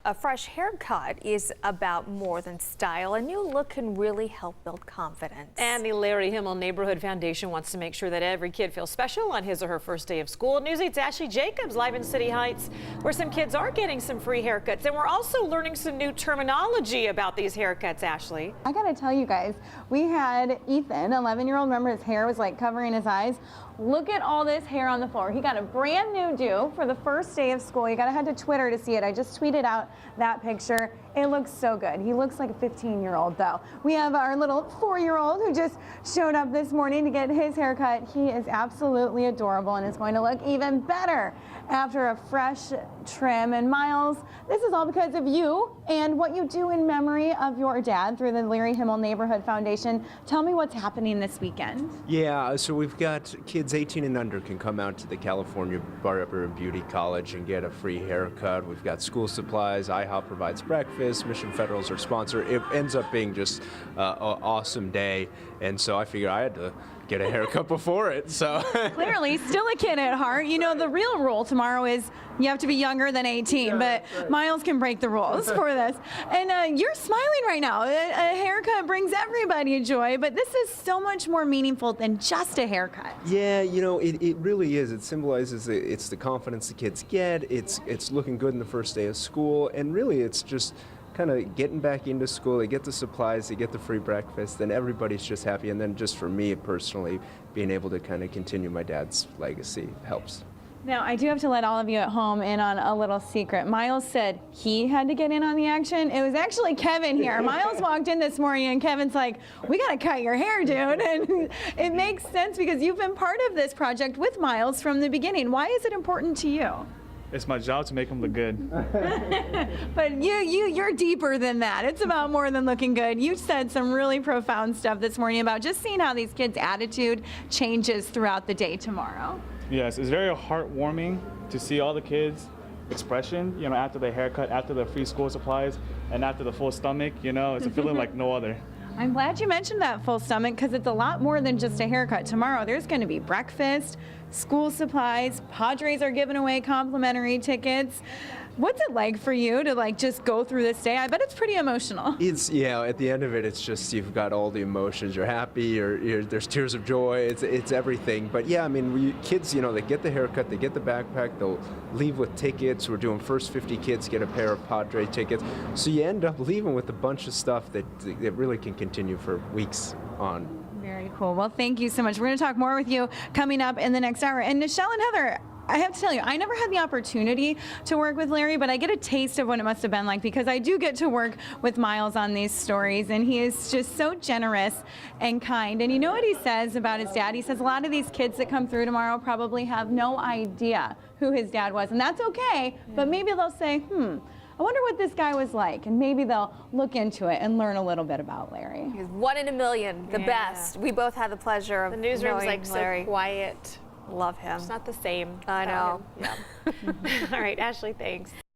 A fresh haircut is about more than style. A new look can really help build confidence. And the Larry Himmel Neighborhood Foundation wants to make sure that every kid feels special on his or her first day of school. News 8's Ashley Jacobs live in City Heights, where some kids are getting some free haircuts. And we're also learning some new terminology about these haircuts, Ashley. I gotta tell you guys, we had Ethan, 11-year-old, remember his hair was like covering his eyes. Look at all this hair on the floor. He got a brand new do for the first day of school. You gotta head to Twitter to see it. I just tweeted out that picture. It looks so good. He looks like a 15-year-old though. We have our little 4-year-old who just showed up this morning to get his haircut. He is absolutely adorable and is going to look even better after a fresh trim. And Miles, this is all because of you and what you do in memory of your dad through the Larry Himmel Neighborhood Foundation. Tell me what's happening this weekend. Yeah, so we've got kids 18 and under can come out to the California Barber and Beauty College and get a free haircut. We've got school supplies. IHOP provides breakfast. Mission Federal's our sponsor. It ends up being just an awesome day, and so I figured I had to get a haircut before it. So Clearly, still a kid at heart. You know, the real rule tomorrow is you have to be younger than 18, Yeah, but right. Miles can break the rules for this. And you're smiling right now. A haircut brings everybody joy, but this is so much more meaningful than just a haircut. yeah, you know, it really is. It symbolizes it's the confidence the kids get. It's looking good in the first day of school, and really it's just kind of getting back into school. They get the supplies, they get the free breakfast, and everybody's just happy. And then just for me personally, being able to kind of continue my dad's legacy helps. Now, I do have to let all of you at home in on a little secret. Miles said he had to get in on the action. It was actually Kevin here. Miles walked in this morning and Kevin's like, we gotta cut your hair, dude. And it makes sense because you've been part of this project with Miles from the beginning. Why is it important to you? It's my job to make them look good. But you're deeper than that. It's about more than looking good. You said some really profound stuff this morning about just seeing how these kids' attitude changes throughout the day tomorrow. Yes, it's very heartwarming to see all the kids' expression, you know, after the haircut, after the free school supplies, and after the full stomach, you know, it's a feeling like no other. I'm glad you mentioned that full stomach because it's a lot more than just a haircut. Tomorrow there's going to be breakfast, school supplies, Padres are giving away complimentary tickets. What's it like for you to just go through this day? I bet it's pretty emotional. Yeah, at the end of it, it's just you've got all the emotions. You're happy, there's tears of joy, it's everything. But yeah, I mean, kids, you know, they get the haircut, they get the backpack, they'll leave with tickets. We're doing first 50 kids get a pair of Padre tickets. So you end up leaving with a bunch of stuff that really can continue for weeks on. Very cool. Well, thank you so much. We're going to talk more with you coming up in the next hour. And Nichelle and Heather, I have to tell you, I never had the opportunity to work with Larry, but I get a taste of what it must have been like because I do get to work with Miles on these stories, and he is just so generous and kind. And you know what he says about his dad? He says a lot of these kids that come through tomorrow probably have no idea who his dad was, and that's okay, but maybe they'll say, I wonder what this guy was like, and maybe they'll look into it and learn a little bit about Larry. He's one in a million, the best. We both had the pleasure of The newsroom's knowing like Larry. so quiet. Love him. It's not the same. I know. Yeah. All right, Ashley, thanks.